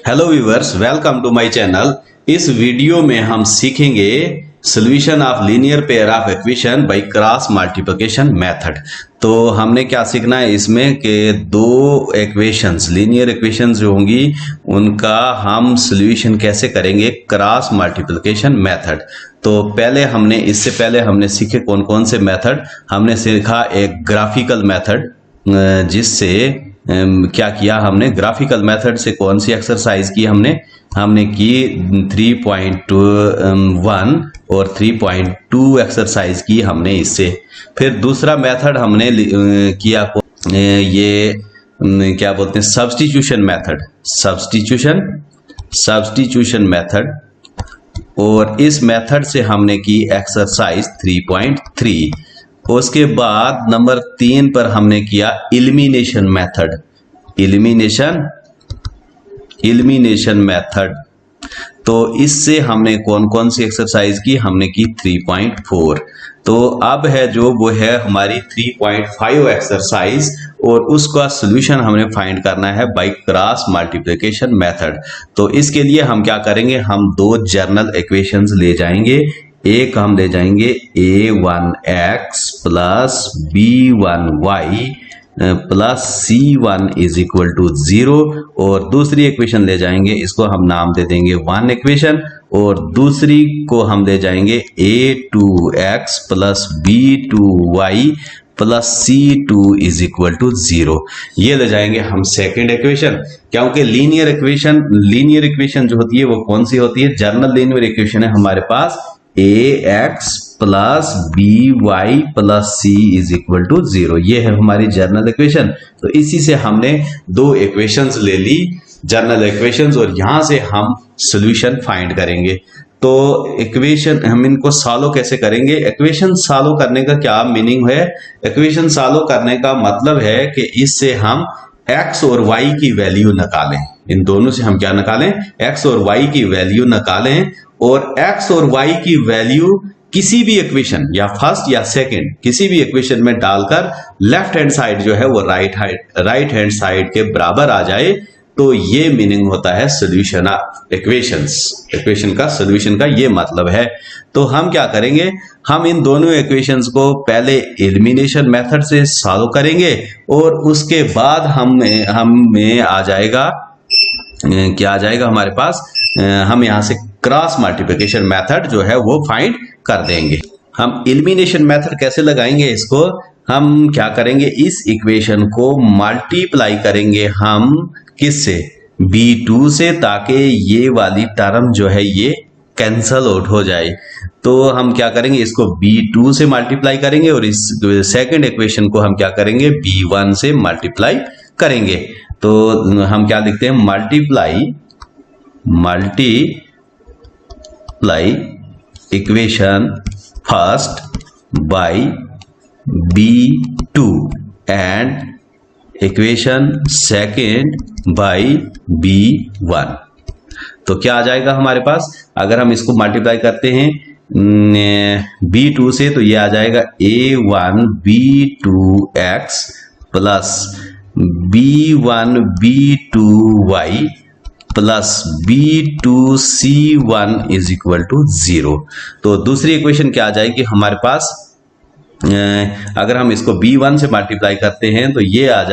Hello viewers, welcome to my channel. इस video में हम सीखेंगे solution of linear pair of equation by cross multiplication method. तो हमने क्या सीखना है इसमें कि दो इक्वेशंस, लीनियर इक्वेशंस जो होंगी उनका हम सॉल्यूशन कैसे करेंगे क्रॉस मल्टीप्लिकेशन मेथड। तो इससे पहले हमने सीखे कौन कौन से मेथड। हमने सीखा एक ग्राफिकल मेथड, जिससे क्या किया हमने, ग्राफिकल मेथड से कौन सी एक्सरसाइज की हमने की 3.1 और 3.2 एक्सरसाइज की हमने इससे। फिर दूसरा मेथड हमने किया ये क्या बोलते हैं, सब्स्टिट्यूशन मेथड। और इस मेथड से हमने की एक्सरसाइज 3.3। उसके बाद नंबर 3 पर हमने किया एलिमिनेशन मेथड। तो इससे हमने कौन कौन सी एक्सरसाइज की, हमने की 3.4। तो अब है जो वो है हमारी 3.5 एक्सरसाइज, और उसका सॉल्यूशन हमें फाइंड करना है बाय क्रॉस मल्टीप्लिकेशन मेथड। तो इसके लिए हम क्या करेंगे, हम दो जर्नल इक्वेशंस ले जाएंगे। एक हम ले जाएंगे a1x plus b1y plus c1 is equal to 0, और दूसरी इक्वेशन ले जाएंगे, इसको हम नाम दे देंगे 1 इक्वेशन, और दूसरी को हम ले जाएंगे a2x plus b2y plus c2 is equal to 0। ये ले जाएंगे हम सेकेंड इक्वेशन, क्योंकि लीनियर इक्वेशन जो होती है वो कौन सी होती है, जर्नल लीनियर इक्वेशन है हमारे पास ax plus by plus c is equal to 0। ये है हमारी जर्नल इक्वेशन। तो इसी से हमने दो इक्वेशंस ले ली, जर्नल इक्वेशंस, और यहां से हम सॉल्यूशन फाइंड करेंगे। तो इक्वेशन हम इनको सॉल्व कैसे करेंगे, इक्वेशन सॉल्व करने का क्या मीनिंग है, इक्वेशन सॉल्व करने का मतलब है कि इससे हम x और y की वैल्यू निकालें। इन दोनों से हम क्या निकालें, x और y की वैल्यू निकालें, और x और y की वैल्यू किसी भी इक्वेशन, या फर्स्ट या सेकंड, किसी भी इक्वेशन में डालकर लेफ्ट हैंड साइड जो है वो राइट हैंड साइड के बराबर आ जाए। तो ये मीनिंग होता है सॉल्यूशन ऑफ इक्वेशन का सॉल्यूशन का ये मतलब है। तो हम क्या करेंगे, हम इन दोनों इक्वेशंस को पहले एलिमिनेशन मेथड से सॉल्व करेंगे, और उसके बाद हमें आ जाएगा, क्या आ जाएगा हमारे पास, हम यहां से क्रॉस मल्टीप्लिकेशन मेथड जो है वो फाइंड कर देंगे। हम एलिमिनेशन मेथड कैसे लगाएंगे, इसको हम क्या करेंगे, इस इक्वेशन को मल्टीप्लाई करेंगे हम किससे, b2 से, ताकि ये वाली टर्म जो है ये कैंसल आउट हो जाए। तो हम क्या करेंगे, इसको b2 से मल्टीप्लाई करेंगे, और इस सेकंड इक्वेशन को हम क्या करेंगे, b1 से मल्टीप्लाई करेंगे। तो हम क्या लिखते हैं, multiply equation first by b2 and equation second by b1। तो क्या आ जाएगा हमारे पास, अगर हम इसको मल्टीप्लाई करते हैं b2 से, तो ये आ जाएगा a1 b2x plus b1 b2y plus b2 c1 is equal to 0। तो दूसरी इक्वेशन क्या आ जाएगी हमारे पास, अगर हम इसको b1 से मल्टीप्लाई करते हैं तो ये आ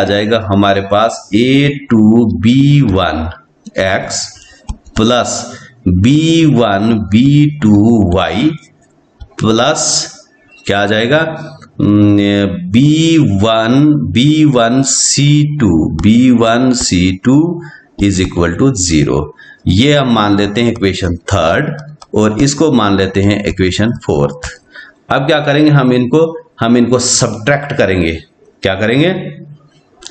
जाएगा हमारे पास a2 b1x plus b1 b2y plus क्या आ जाएगा, b1 c2 is equal to 0। ये हम मान लेते हैं इक्वेशन थर्ड, और इसको मान लेते हैं इक्वेशन फोर्थ। अब क्या करेंगे, हम इनको सब्ट्रैक्ट करेंगे। क्या करेंगे,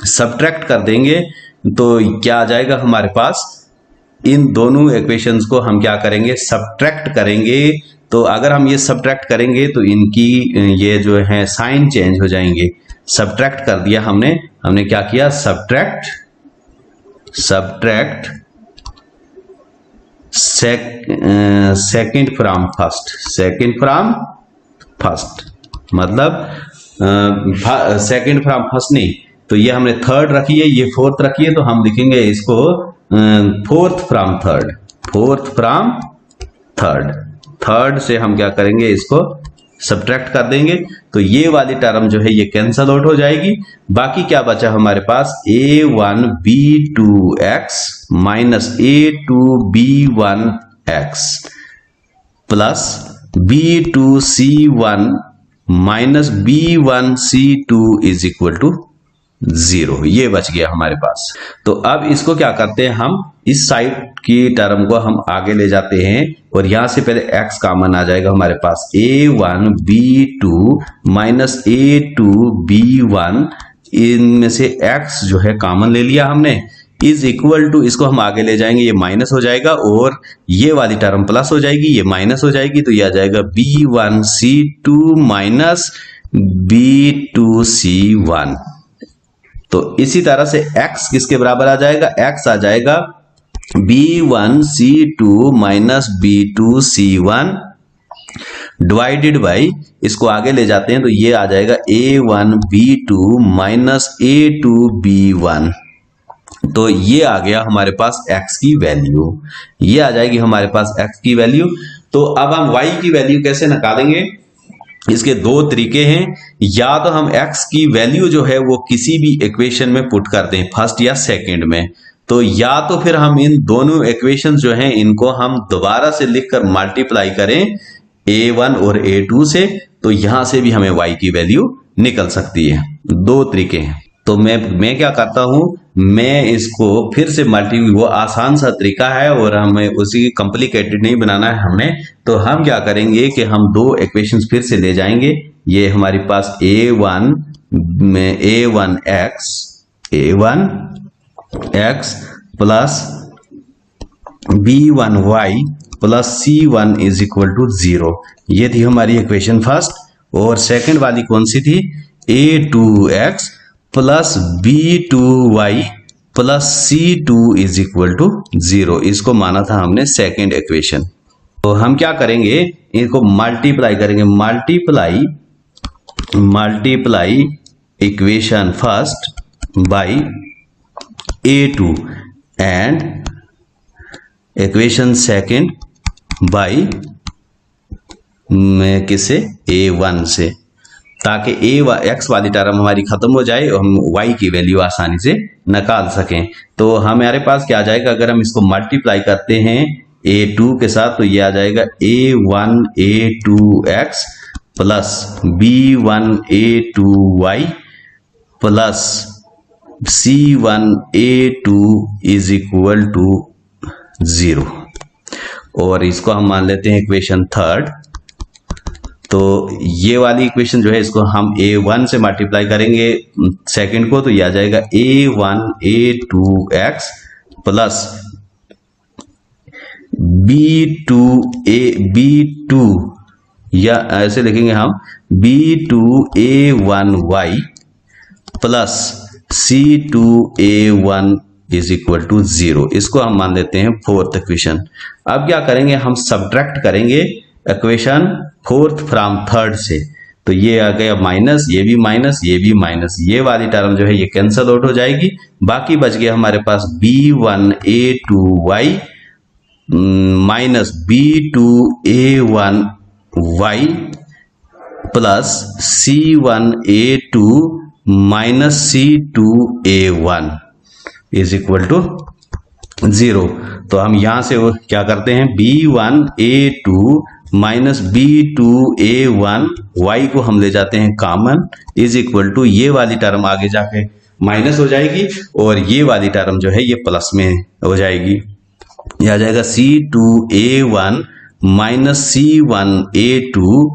सब्ट्रैक्ट कर देंगे। तो क्या आ जाएगा हमारे पास, इन दोनों इक्वेशंस को हम क्या करेंगे, सब्ट्रैक्ट करेंगे। तो अगर हम ये सब्ट्रैक्ट करेंगे तो इनकी ये जो है साइन चेंज हो जाएंगे। सब्ट्रैक्ट कर दिया हमने क्या किया, सब्ट्रैक्ट सेकंड फ्रॉम फर्स्ट, मतलब सेकंड फ्रॉम फर्स्ट नहीं, तो ये हमने थर्ड रखी है, ये फोर्थ रखी है, तो हम लिखेंगे इसको fourth from third, fourth from third. Third से हम क्या करेंगे, इसको सब्ट्रैक्ट कर देंगे, तो ये वाली टर्म जो है ये कैंसल आउट हो जाएगी। बाकी क्या बचा हमारे पास, a1b2x minus a2b1x plus b2c1 minus b1c2 is equal to 0, ये बच गया हमारे पास। तो अब इसको क्या करते हैं, हम इस साइड की टर्म को हम आगे ले जाते हैं और यहां से पहले x कॉमन आ जाएगा हमारे पास, a1b2 माइनस a2b1, इनमें से x जो है कॉमन ले लिया हमने, इज इक्वल टू, इसको हम आगे ले जाएंगे, ये माइनस हो जाएगा और ये वाली टर्म प्लस हो जाएगी, ये माइनस हो जाएगी, तो ये आ जाएगा b1c2 माइनस b2c1। तो इसी तरह से x किसके बराबर आ जाएगा, x आ जाएगा b1c2 minus b2c1 divided by, इसको आगे ले जाते हैं तो ये आ जाएगा a1b2 माइनस a2b1। तो ये आ गया हमारे पास x की वैल्यू, ये आ जाएगी हमारे पास x की वैल्यू। तो अब हम y की वैल्यू कैसे निकालेंगे, इसके दो तरीके हैं, या तो हम x की वैल्यू जो है वो किसी भी इक्वेशन में पुट कर दें, फर्स्ट या सेकंड में, तो या तो फिर हम इन दोनों इक्वेशंस जो हैं इनको हम दोबारा से लिखकर मल्टीप्लाई करें a1 और a2 से, तो यहां से भी हमें y की वैल्यू निकल सकती है। दो तरीके हैं। तो मैं क्या करता हूं, मैं इसको फिर से वो आसान सा तरीका है और हमें उसी कॉम्प्लिकेटेड नहीं बनाना है हमें। तो हम क्या करेंगे कि हम दो इक्वेशंस फिर से ले जाएंगे, ये हमारे पास a1 में a1x plus b1y plus c1 is equal to 0, ये थी हमारी इक्वेशन फर्स्ट। और सेकंड वाली कौन सी थी, a2x plus b2y plus c2 is equal to 0, इसको माना था हमने सेकंड इक्वेशन। तो हम क्या करेंगे, इनको मल्टीप्लाई करेंगे, multiply equation first by a2 and equation second by किसे, a1 से, ताकि x वाली टर्म हमारी खत्म हो जाए और हम y की वैल्यू आसानी से निकाल सकें। तो हमारे पास क्या आ जाएगा, अगर हम इसको मल्टीप्लाई करते हैं a2 के साथ, तो ये आ जाएगा a1 a2x plus b1 a2y plus c1 a2 is equal to 0। और इसको हम मान लेते हैं इक्वेशन थर्ड। तो ये वाली इक्वेशन जो है इसको हम a1 से मल्टीप्लाई करेंगे सेकंड को, तो ये आ जाएगा a1 a2x प्लस b2 या ऐसे लिखेंगे हम b2 a1y plus c2 a1 is equal to 0, इसको हम मान लेते हैं फोर्थ इक्वेशन। अब क्या करेंगे, हम सब्ट्रैक्ट करेंगे इक्वेशन फोर्थ फ्रॉम थर्ड से, तो ये आ गया माइनस, ये भी माइनस, ये भी माइनस, ये वाली टर्म जो है ये कैंसल आउट हो जाएगी। बाकी बच गया हमारे पास b1 a2y minus b2 a1y plus c1 a2 minus c2 a1 is equal to 0। तो हम यहां से क्या करते हैं, b1 a2 minus b2 a1 y को हम ले जाते हैं कॉमन, इज इक्वल टू, ये वाली टर्म आगे जाके माइनस हो जाएगी और ये वाली टर्म जो है ये प्लस में हो जाएगी, ये आ जाएगा c2 a1 minus c1 a2।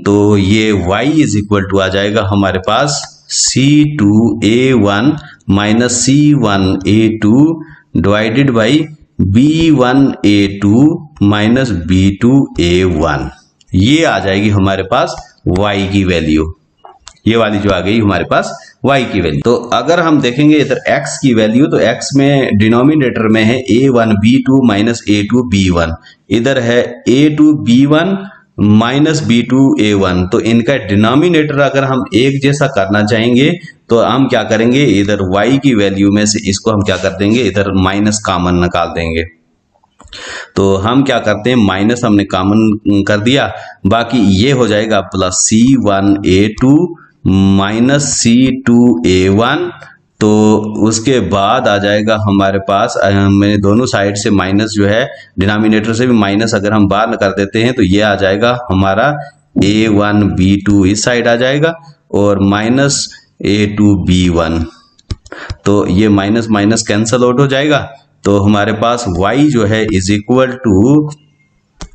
तो ये y इज इक्वल टू आ जाएगा हमारे पास c2 a1 minus c1 a2 divided by b1 a2 minus b2 a1, ये आ जाएगी हमारे पास y की वैल्यू, ये वाली जो आ गई हमारे पास y की वैल्यू। तो अगर हम देखेंगे इधर x की वैल्यू, तो x में डिनोमिनेटर में है a1 b2 minus a2 b1, इधर है a2 b1 माइनस b2a1। तो इनका डिनोमिनेटर अगर हम एक जैसा करना चाहेंगे तो हम क्या करेंगे, इधर y की वैल्यू में से इसको हम क्या कर देंगे, इधर माइनस कॉमन निकाल देंगे। तो हम क्या करते हैं, माइनस हमने कॉमन कर दिया, बाकी ये हो जाएगा प्लस c1a2 माइनस c2a1। तो उसके बाद आ जाएगा हमारे पास, मैंने दोनों साइड से माइनस जो है, डिनोमिनेटर से भी माइनस अगर हम बाहर कर देते हैं तो ये आ जाएगा हमारा a1b2 इस साइड आ जाएगा और माइनस a2b1। तो ये माइनस माइनस कैंसल आउट हो जाएगा। तो हमारे पास y जो है इज इक्वल टू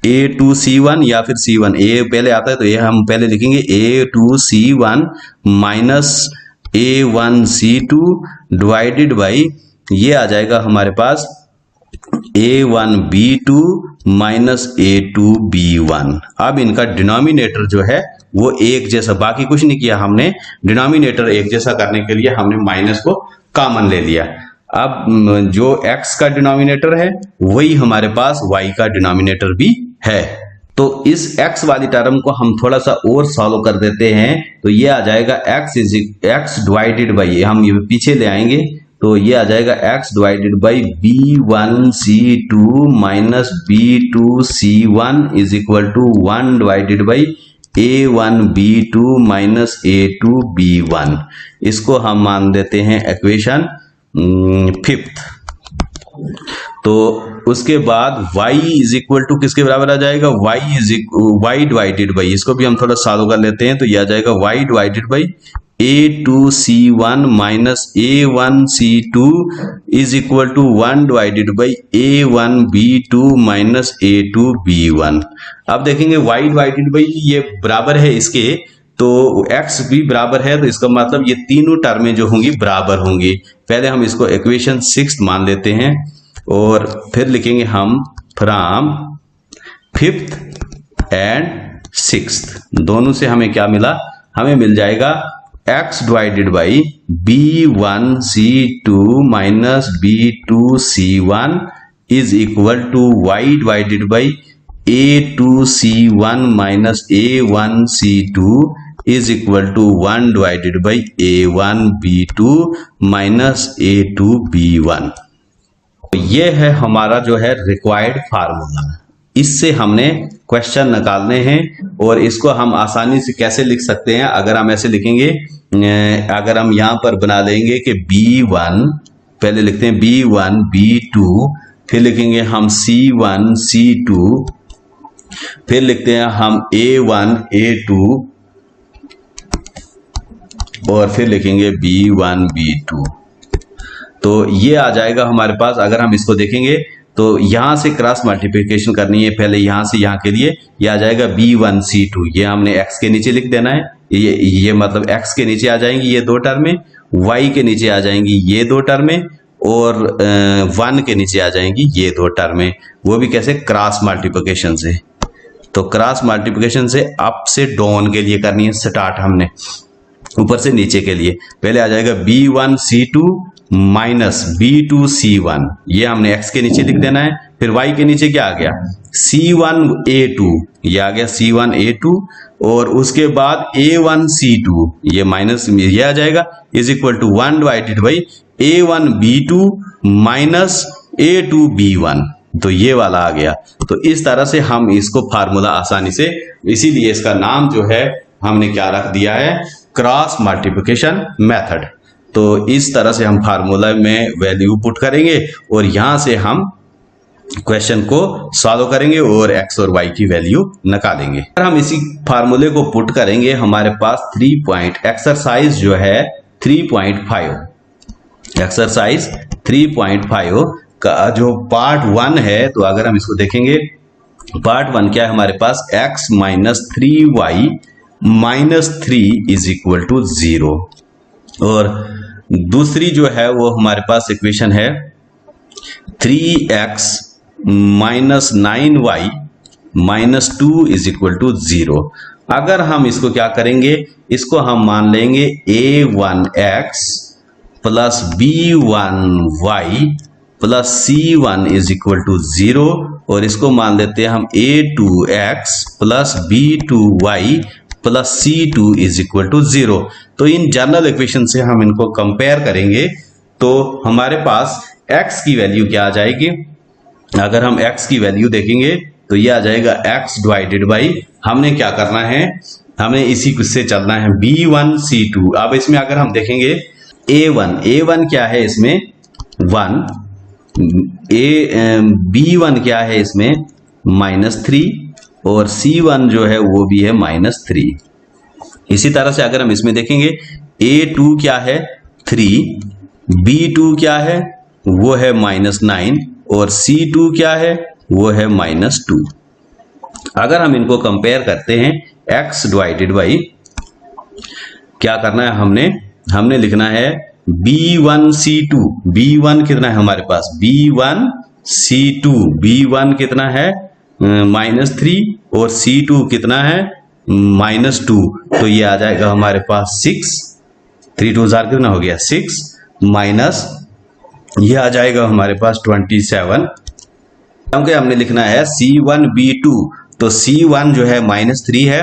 a2c1 या फिर c1, a पहले आता है तो ये हम पहले लिखेंगे a2c1 minus a1c2 divided by ये आ जाएगा हमारे पास a1b2 माइनस a2b1। अब इनका डिनोमिनेटर जो है वो एक जैसा, बाकी कुछ नहीं किया हमने, डिनोमिनेटर एक जैसा करने के लिए हमने माइनस को कॉमन ले लिया। अब जो x का डिनोमिनेटर है वही हमारे पास y का डिनोमिनेटर भी है। तो इस x वाली टर्म को हम थोड़ा सा और सॉल्व कर देते हैं। तो ये आ जाएगा x डिवाइडेड बाई, हम ये पीछे ले आएंगे तो ये आ जाएगा x divided by b1c2 minus b2c1 is equal to 1 divided by a1b2 minus a2b1। इसको हम मान देते हैं इक्वेशन 5th। तो उसके बाद y इज इक्वल टू किसके बराबर आ जाएगा, y डिवाइडेड बाई, इसको भी हम थोड़ा सॉल्व कर लेते हैं। तो यह आ जाएगा y divided by a2c1 minus a1c2 is equal to 1 divided by a1b2 minus a2b1। अब देखेंगे y डिवाइडेड बाई ये बराबर है इसके, तो x भी बराबर है, तो इसका मतलब ये तीनों टर्में जो होंगी बराबर होंगी। पहले हम इसको इक्वेशन 6 मान लेते हैं और फिर लिखेंगे हम फ्रॉम 5th एंड 6th, दोनों से हमें क्या मिला, हमें मिल जाएगा x divided by b1c2 minus b2c1 is equal to y divided by a2c1 minus a1c2 is equal to 1 divided by a1b2 minus a2b1। ये है हमारा जो है रिक्वायर्ड फार्मूला। इससे हमने क्वेश्चन निकालने हैं और इसको हम आसानी से कैसे लिख सकते हैं, अगर हम ऐसे लिखेंगे, अगर हम यहाँ पर बना लेंगे कि b1, पहले लिखते हैं b1 b2, फिर लिखेंगे हम c1 c2, फिर लिखते हैं हम a1 a2 और फिर लिखेंगे b1 b2। तो ये आ जाएगा हमारे पास। अगर हम इसको देखेंगे तो यहां से क्रॉस मल्टीप्लिकेशन करनी है पहले, यहां से यहां के लिए ये आ जाएगा b1c2, ये हमने x के नीचे लिख देना है, ये मतलब x के नीचे आ जाएंगी ये दो टर्में, y के नीचे आ जाएंगी ये दो टर्में और 1 के नीचे आ जाएंगी ये दो टर्में, वो भी कैसे, क्रॉस मल्टीप्लिकेशन से। तो क्रॉस मल्टीप्लिकेशन से अप से डाउन के लिए करनी है स्टार्ट, हमने ऊपर से नीचे के लिए। पहले आ जाएगा b1c2 माइनस b2c1, ये हमने x के नीचे लिख देना है। फिर y के नीचे क्या आ गया, c1a2, ये आ गया c1a2, और उसके बाद a1c2, ये माइनस ये आ जाएगा, is equal to 1 divided by a1b2 minus a2b1। तो ये वाला आ गया। तो इस तरह से हम इसको फार्मूला आसानी से, इसीलिए इसका नाम जो है हमने क्या रख दिया है, क्रॉस मल्टीप्लिकेशन मेथड। तो इस तरह से हम फार्मूला में वैल्यू पुट करेंगे और यहां से हम क्वेश्चन को सॉल्व करेंगे और x और y की वैल्यू निकालेंगे। अगर हम इसी फार्मूले को पुट करेंगे, हमारे पास 3 पॉइंट एक्सरसाइज जो है 3.5, एक्सरसाइज 3.5 का जो पार्ट 1 है, तो अगर हम इसको देखेंगे पार्ट 1 क्या है हमारे पास, x minus 3y minus 3 is equal to 0, और दूसरी जो है वो हमारे पास इक्वेशन है 3x minus 9y minus 2 is equal to 0। अगर हम इसको क्या करेंगे, इसको हम मान लेंगे a1x plus b1y plus C1 is equal to 0 और इसको मान लेते हैं हम A2x plus B2y plus C2 is equal to 0। तो इन जनरल इक्वेशन से हम इनको कंपेयर करेंगे तो हमारे पास x की वैल्यू क्या आ जाएगी। अगर हम x की वैल्यू देखेंगे तो ये आ जाएगा x डिवाइडेड बाई, हमने क्या करना है, हमें इसी से चलना है B1 C2। अब इसमें अगर हम देखेंगे A1 क्या है इसमें 1, B1 क्या है इसमें -3 और C1 जो है वो भी है -3। इसी तरह से अगर हम इसमें देखेंगे A2 क्या है 3, B2 क्या है वो है -9 और C2 क्या है वो है -2। अगर हम इनको कंपेयर करते हैं x डिवाइडेड बाई, क्या करना है हमने लिखना है B1 C2। B1 कितना है हमारे पास B1 C2, B1 कितना है -3 और C2 कितना है -2। तो ये आ जाएगा हमारे पास 6, 3 2 जार कितना हो गया 6 माइनस ये आ जाएगा हमारे पास 27। क्योंकि हमने लिखना है C1 B2, तो C1 जो है -3 है,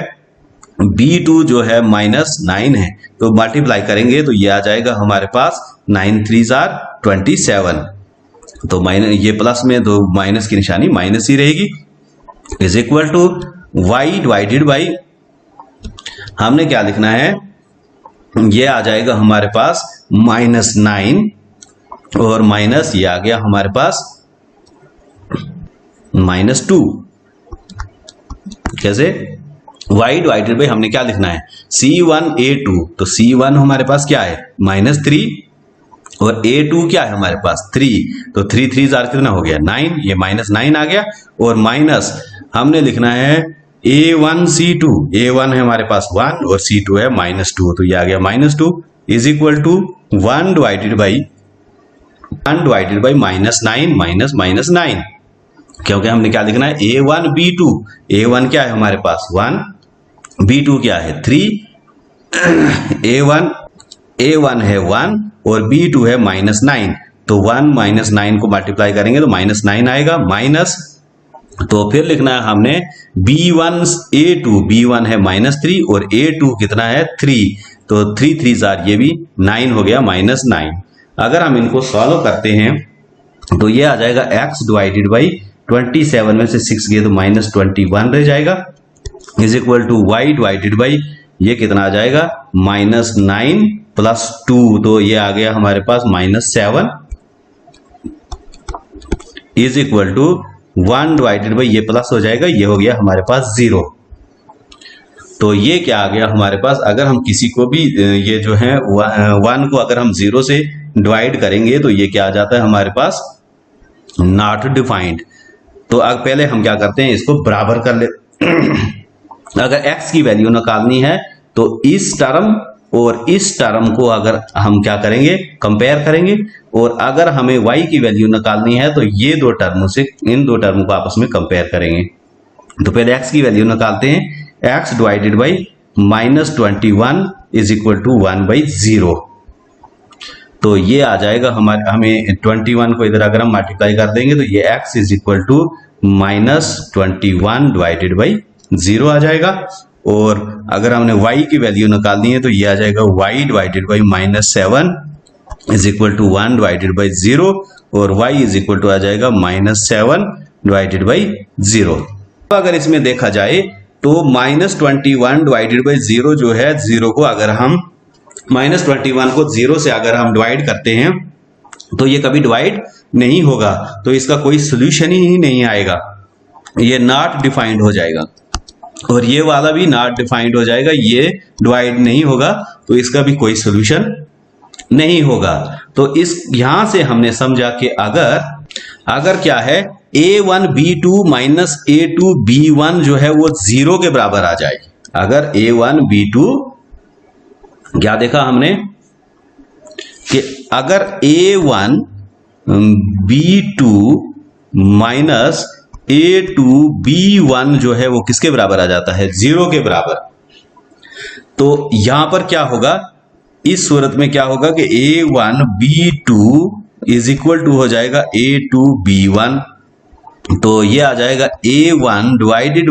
B2 जो है -9 है, तो मल्टीप्लाई करेंगे तो ये आ जाएगा हमारे पास 9 3 जार 27। तो माइनस ये प्लस में तो माइनस की निशानी माइनस ही रहेगी, is equal to y divided by, हमने क्या लिखना है, ये आ जाएगा हमारे पास -9 और माइनस ये आ गया हमारे पास -2। कैसे y डिवाइडेड बाई हमने क्या लिखना है C1 A2, तो C1 हमारे पास क्या है -3 और A2 क्या है हमारे पास 3, तो 3 3 जार कितना हो गया 9, ये -9 आ गया और माइनस हमने लिखना है A1 C2, A1 है हमारे पास 1 और C2 है -2, तो ये आ गया -2 is equal to 1 divided by -9 -9, क्योंकि हमने क्या लिखना है A1 B2, A1 क्या है हमारे पास 1, B2 क्या है 3, A1 है 1 और B2 है -9, तो 1 -9 को मल्टीप्लाई करेंगे तो -9 आएगा माइनस, तो फिर लिखना है हमने B1 A2, B1 है -3 और A2 कितना है 3, तो 3 3 जार ये भी 9 हो गया -9। अगर हम इनको सॉल्व करते हैं तो ये आ जाएगा x डिवाइडेड बाई 27 में से 6 गए तो -21 रह जाएगा, is equal to y divided by ये कितना आ जाएगा -9 प्लस 2, तो ये आ गया हमारे पास -7 is equal to 1 divided by ये प्लस हो जाएगा, ये हो गया हमारे पास 0। तो ये क्या आ गया हमारे पास, अगर हम किसी को भी ये जो है 1 को अगर हम 0 से डिवाइड करेंगे तो ये क्या आ जाता है हमारे पास नॉट डिफाइंड। तो अब पहले हम क्या करते हैं इसको बराबर कर ले अगर x की वैल्यू निकालनी है तो इस टर्म और इस टर्म को अगर हम क्या करेंगे कंपेयर करेंगे, और अगर हमें y की वैल्यू निकालनी है तो ये दो टर्मों से इन दो टर्मों को आपस में कंपेयर करेंगे। तो पहले x की वैल्यू निकालते हैं, x divided by -21 is equal to 1/0। तो ये आ जाएगा हमें 21 को इधर अगर हम मल्टीप्लाई कर देंगे तो ये x is equal to -21 divided by 0 आ जाएगा। और अगर हमने y की वैल्यू निकालनी है तो ये आ जाएगा y divided by -7 is equal to 1 divided by 0 और y इज इक्वल टू आ जाएगा -7 डिवाइडेड बाई 0। अगर इसमें देखा जाए तो -21 डिवाइडेड बाई 0 जो है 0 को अगर हम -21 को 0 से अगर हम डिवाइड करते हैं तो ये कभी डिवाइड नहीं होगा, तो इसका कोई सोल्यूशन ही नहीं आएगा, ये नॉट डिफाइंड हो जाएगा और ये वाला भी नॉट डिफाइंड हो जाएगा, ये डिवाइड नहीं होगा तो इसका भी कोई सोल्यूशन नहीं होगा। तो इस यहां से हमने समझा कि अगर क्या है A1 B2 minus A2 B1 जो है वो 0 के बराबर आ जाए, अगर A1 B2 क्या देखा हमने कि अगर A1 B2 minus A2 B1 जो है वो किसके बराबर आ जाता है 0 के बराबर, तो यहां पर क्या होगा, इस सूरत में क्या होगा कि A1 B2 is equal to हो जाएगा A2B1, तो ये आ जाएगा A1 divided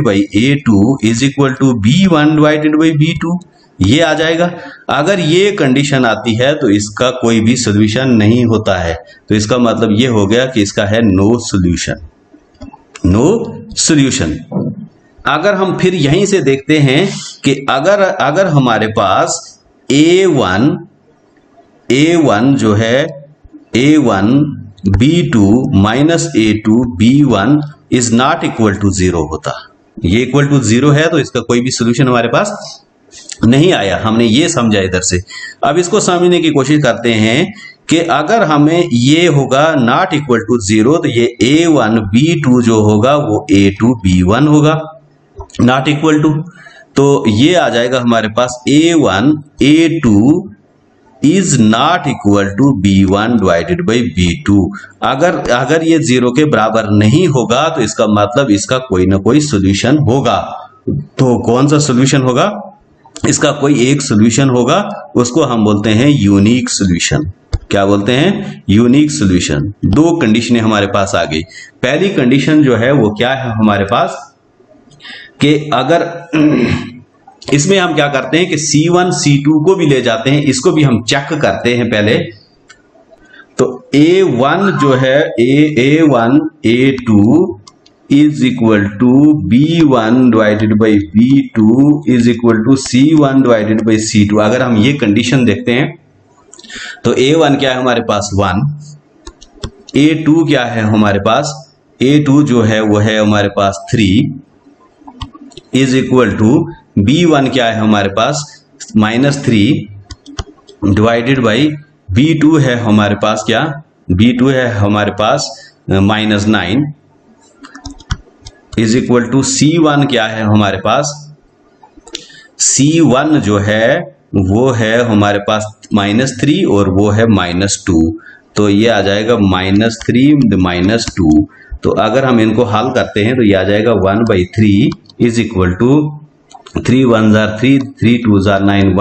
by A2 is equal to B1 divided by B2, ये आ जाएगा। अगर ये कंडीशन आती है तो इसका कोई भी सोल्यूशन नहीं होता है, तो इसका मतलब ये हो गया कि इसका है नो सोल्यूशन, नो सोल्यूशन। अगर हम फिर यहीं से देखते हैं कि अगर हमारे पास A1 जो है A1 B2 minus A2 B1 is not equal to 0 होता, ये इक्वल टू 0 है तो इसका कोई भी सोल्यूशन हमारे पास नहीं आया। हमने ये समझा इधर से। अब इसको समझने की कोशिश करते हैं कि अगर हमें ये होगा नॉट इक्वल टू 0 तो ये A1 B2 जो होगा वो A2 B1 होगा नॉट इक्वल टू, तो ये आ जाएगा हमारे पास A1 A2 is not equal to B1 divided by B2। अगर ये 0 के बराबर नहीं होगा तो इसका मतलब इसका कोई ना कोई सोल्यूशन होगा। तो कौन सा सोल्यूशन होगा? इसका कोई एक सोल्यूशन होगा, उसको हम बोलते हैं यूनिक सोल्यूशन। क्या बोलते हैं? Unique solution. दो कंडीशनें हमारे पास आ गई। पहली कंडीशन जो है वो क्या है हमारे पास कि अगर इसमें हम क्या करते हैं कि C1 C2 को भी ले जाते हैं, इसको भी हम चेक करते हैं पहले। तो A1 जो है A1 A2 is equal to B1 divided by B2 is equal to C1 divided by C2। अगर हम ये कंडीशन देखते हैं तो A1 क्या है हमारे पास 1, A2 क्या है हमारे पास, A2 जो है वो है हमारे पास 3 इज इक्वल टू B1 क्या है हमारे पास -3 डिवाइडेड बाई B2 है हमारे पास क्या, B2 है हमारे पास -9 इज इक्वल टू C1 क्या है हमारे पास, C1 जो है वो है हमारे पास -3 और वो है -2, तो ये आ जाएगा -3 -2। तो अगर हम इनको हल करते हैं तो ये आ जाएगा 1/3 इज इक्वल टू 3 1 जार 3 3 2 जार 9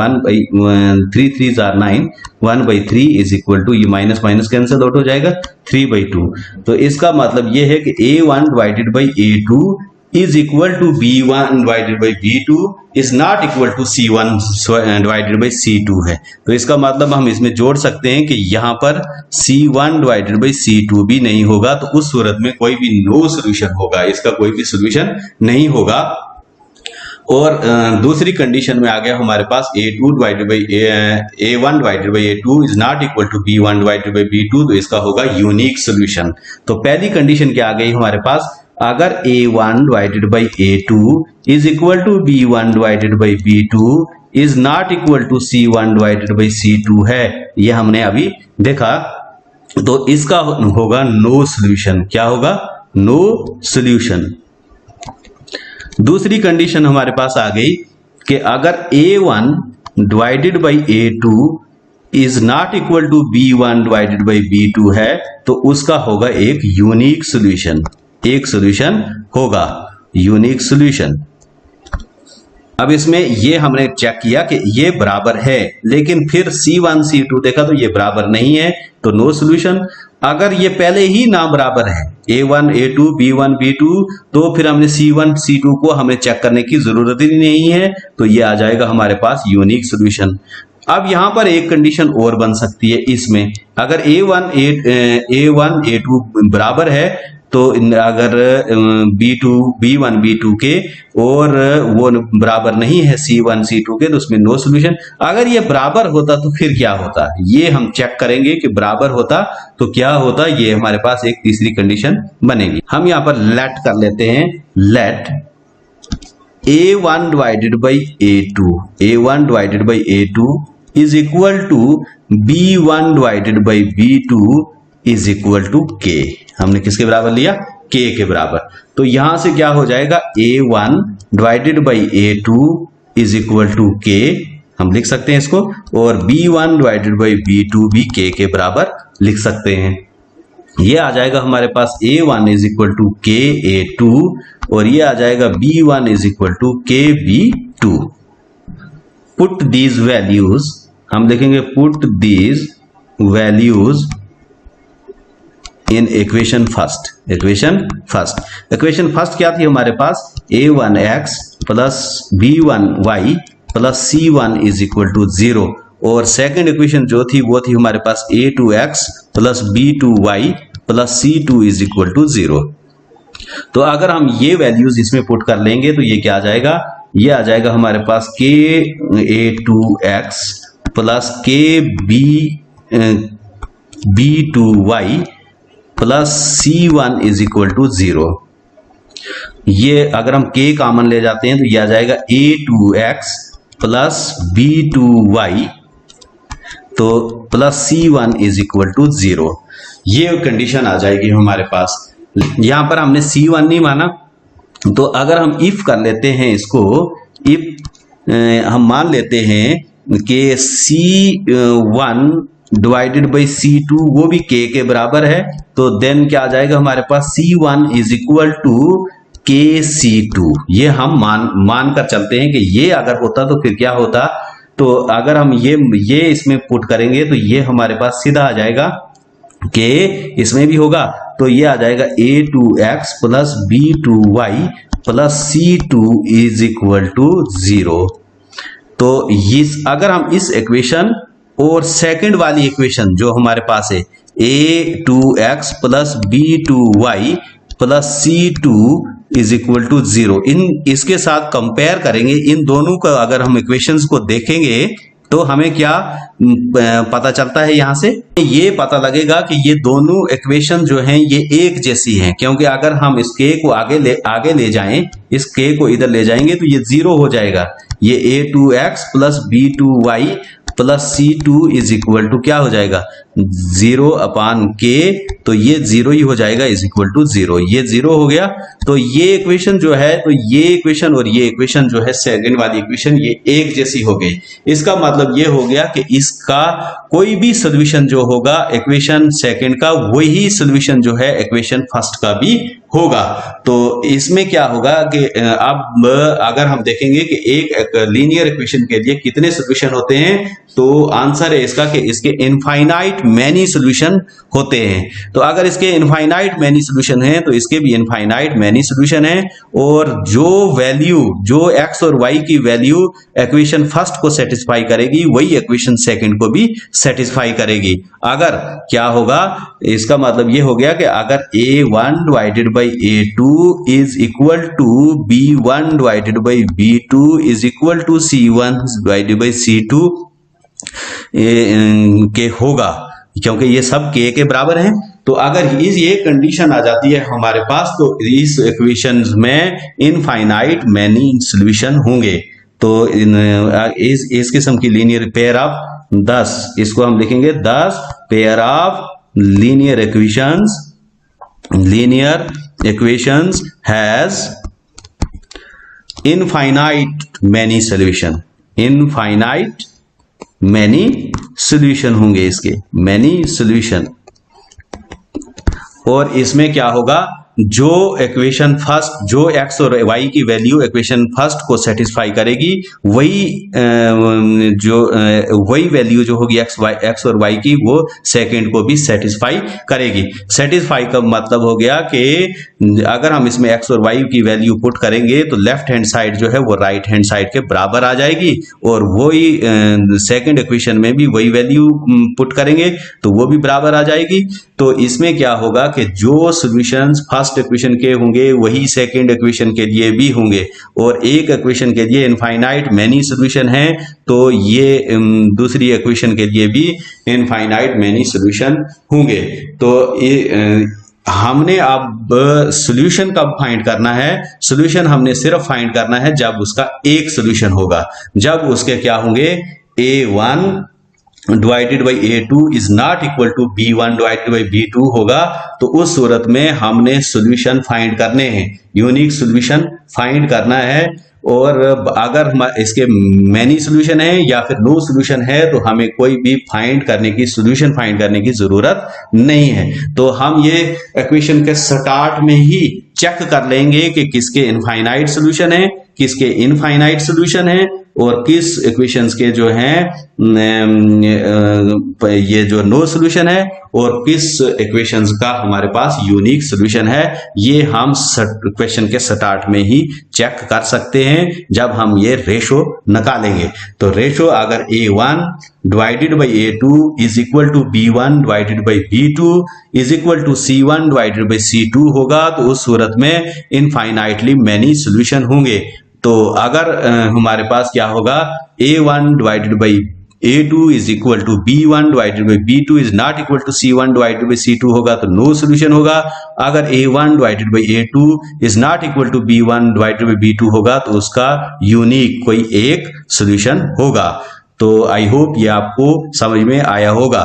3 3 जार 9 1/3 इज इक्वल टू, ये माइनस माइनस कैंसिल आउट हो जाएगा 3/2। तो इसका मतलब ये है कि A1 divided by A2 is equal to B1 divided by B2 is not equal to C1 divided by C2 है। तो इसका मतलब हम इसमें जोड़ सकते हैं कि यहाँ पर C1 डिवाइडेड बाई C2 भी नहीं होगा, तो उस सूरत में कोई भी नो सोल्यूशन होगा, इसका कोई भी सोल्यूशन नहीं होगा। और दूसरी कंडीशन में आ गया हमारे पास A1 divided by A2 is not equal to B1 divided by B2, तो इसका होगा यूनिक सोल्यूशन। तो पहली कंडीशन क्या आ गई हमारे पास, अगर A1 divided by A2 is equal to B1 divided by B2 is not equal to C1 divided by C2 है, ये हमने अभी देखा, तो इसका होगा नो सोल्यूशन। क्या होगा? No solution. दूसरी कंडीशन हमारे पास आ गई कि अगर A1 divided by A2 is not equal to B1 divided by B2 है, तो उसका होगा एक यूनिक सोल्यूशन, एक सोल्यूशन होगा यूनिक सोल्यूशन। अब इसमें ये हमने चेक किया कि ये बराबर है, लेकिन फिर C1 C2 देखा तो ये बराबर नहीं है, तो नो सोल्यूशन। अगर ये पहले ही ना बराबर है A1 A2 B1 B2, तो फिर हमने C1 C2 को हमें चेक करने की जरूरत ही नहीं है, तो ये आ जाएगा हमारे पास यूनिक सोल्यूशन। अब यहाँ पर एक कंडीशन और बन सकती है इसमें, अगर A1 A2 बराबर है, तो अगर B1 B2 के और वो बराबर नहीं है C1 C2 के, तो उसमें नो सोल्यूशन। अगर ये बराबर होता तो फिर क्या होता, ये हम चेक करेंगे कि बराबर होता तो क्या होता, ये हमारे पास एक तीसरी कंडीशन बनेगी। हम यहाँ पर लेट कर लेते हैं, let A1 divided by A1 divided by A2 is equal to B1 divided by B2 is equal to K। हमने किसके बराबर लिया? K के बराबर। तो यहां से क्या हो जाएगा, A1 divided by A2 is equal to K, हम लिख सकते हैं इसको, और B1 डिवाइडेड बाई B2 भी K के बराबर लिख सकते हैं। ये आ जाएगा हमारे पास A1 is equal to K A2 और ये आ जाएगा B1 is equal to K B2। Put these values हम लिखेंगे put these values in equation first. Equation first क्या थी हमारे पास, a1x plus b1y plus c1 is equal to 0, और सेकंड इक्वेशन जो थी वो थी हमारे पास a2x plus b2y plus c2 is equal to 0। तो अगर हम ये वैल्यूज इसमें पुट कर लेंगे तो ये क्या आ जाएगा, ये आ जाएगा हमारे पास k a2x plus k b2y plus c1 is equal to 0। ये अगर हम k कॉमन ले जाते हैं तो ये आ जाएगा a2x प्लस b2y तो plus c1 is equal to 0। ये कंडीशन आ जाएगी हमारे पास। यहां पर हमने c1 नहीं माना, तो अगर हम इफ कर लेते हैं इसको, इफ हम मान लेते हैं कि c1 डिवाइडेड बाई c2 वो भी k के बराबर है, तो देन क्या आ जाएगा हमारे पास, c1 is equal to kc2। ये हम मान कर चलते हैं कि ये अगर होता तो फिर क्या होता, तो अगर हम ये इसमें पुट करेंगे तो ये हमारे पास सीधा आ जाएगा कि इसमें भी होगा, तो ये आ जाएगा a2x plus b2y plus c2 is equal to 0। तो अगर हम इस इक्वेशन और सेकंड वाली इक्वेशन जो हमारे पास है a2x plus b2y plus c2 is equal to 0, इसके साथ कंपेयर करेंगे, इन दोनों का अगर हम इक्वेशंस को देखेंगे तो हमें क्या पता चलता है, यहां से ये पता लगेगा कि ये दोनों इक्वेशन जो हैं ये एक जैसी हैं, क्योंकि अगर हम इस k को आगे ले जाएं, इस k को इधर ले जाएंगे तो ये 0 हो जाएगा। ये a2x plus b2y plus c2 is equal to क्या हो जाएगा, 0 अपान k, तो ये 0 ही हो जाएगा, इज इक्वल टू 0। ये 0 हो गया, तो ये इक्वेशन जो है, तो ये इक्वेशन और ये इक्वेशन जो है सेकंड वाली इक्वेशन ये एक जैसी हो गई। इसका मतलब ये हो गया कि इसका कोई भी सोल्यूशन जो होगा इक्वेशन सेकंड का, वही सोल्यूशन जो है इक्वेशन फर्स्ट का भी होगा। तो इसमें क्या होगा कि अब अगर हम देखेंगे कि एक लीनियर इक्वेशन के लिए कितने सोल्यूशन होते हैं, तो आंसर है इसका कि इसके इनफाइनाइट मैनी सोल्यूशन होते हैं। तो अगर इसके इनफाइनाइट मैनी सोल्यूशन है तो इसके भी इनफाइनाइट मैनी सोल्यूशन है, और जो वैल्यू जो x और y की वैल्यू इक्वेशन फर्स्ट को सेटिस्फाई करेगी वही इक्वेशन सेकंड को भी सेटिस्फाई करेगी। अगर क्या होगा, इसका मतलब ये हो गया कि अगर a1 divided by a2 is equal to b1 divided by b2 is equal to c1 divided by c2 के होगा, क्योंकि ये सब k के बराबर हैं। तो अगर ये कंडीशन आ जाती है हमारे पास, तो इस इक्वेशंस में इनफाइनाइट मैनी सॉल्यूशन होंगे। तो इस किस्म की लीनियर पेयर ऑफ 10, इसको हम लिखेंगे 10 pair of linear equations has infinite many solution. Infinite many solution होंगे इसके, मैनी सॉल्यूशन। और इसमें क्या होगा, जो इक्वेशन फर्स्ट, जो x और y की वैल्यू इक्वेशन फर्स्ट को सेटिस्फाई करेगी, वही वैल्यू जो होगी x और y की, वो सेकंड को भी सेटिस्फाई करेगी। सेटिस्फाई का मतलब हो गया कि अगर हम इसमें x और y की वैल्यू पुट करेंगे तो लेफ्ट हैंड साइड जो है वो राइट हैंड साइड के बराबर आ जाएगी, और वही सेकंड इक्वेशन में भी वही वैल्यू पुट करेंगे तो वो भी बराबर आ जाएगी। तो इसमें क्या होगा कि जो सॉल्यूशंस फर्स्ट इक्वेशन के होंगे वही सेकंड इक्वेशन के लिए भी होंगे, और एक इक्वेशन के लिए इनफाइनाइट मैनी सॉल्यूशन है तो ये दूसरी इक्वेशन के लिए भी इनफाइनाइट मैनी सॉल्यूशन होंगे। तो हमने अब सॉल्यूशन कब फाइंड करना है, सॉल्यूशन हमने सिर्फ फाइंड करना है जब उसका एक सॉल्यूशन होगा, जब उसके क्या होंगे, a1 divided by a2 is not equal to b1 divided by b2 होगा। तो उस सूरत में हमने सॉल्यूशन फाइंड करने हैं, यूनिक सॉल्यूशन फाइंड करना है। और अगर इसके मैनी सॉल्यूशन है या फिर नो सॉल्यूशन है तो हमें कोई भी सॉल्यूशन फाइंड करने की जरूरत नहीं है। तो हम ये इक्वेशन के स्टार्ट में ही चेक कर लेंगे कि किसके इनफाइनाइट सॉल्यूशन है, किसके इनफाइनाइट सॉल्यूशन है, और किस इक्वेशंस के जो हैं ये जो नो सॉल्यूशन है और किस इक्वेशंस का हमारे पास यूनिक सॉल्यूशन है, ये हम क्वेश्चन के स्टार्ट में ही चेक कर सकते हैं जब हम ये रेशो निकालेंगे। तो रेशो अगर a1 divided by a2 is equal to b1 divided by b2 is equal to c1 divided by c2 होगा, तो उस सूरत में इनफाइनाइटली मैनी सॉल्यूशन होंगे। तो अगर हमारे पास क्या होगा, a1 divided by a2 is equal to b1 divided by b2 is not equal to c1 divided by c2 होगा, तो नो सॉल्यूशन होगा। अगर a1 divided by a2 is not equal to b1 divided by b2 होगा, तो उसका unique कोई एक solution होगा। तो आई होप ये आपको समझ में आया होगा।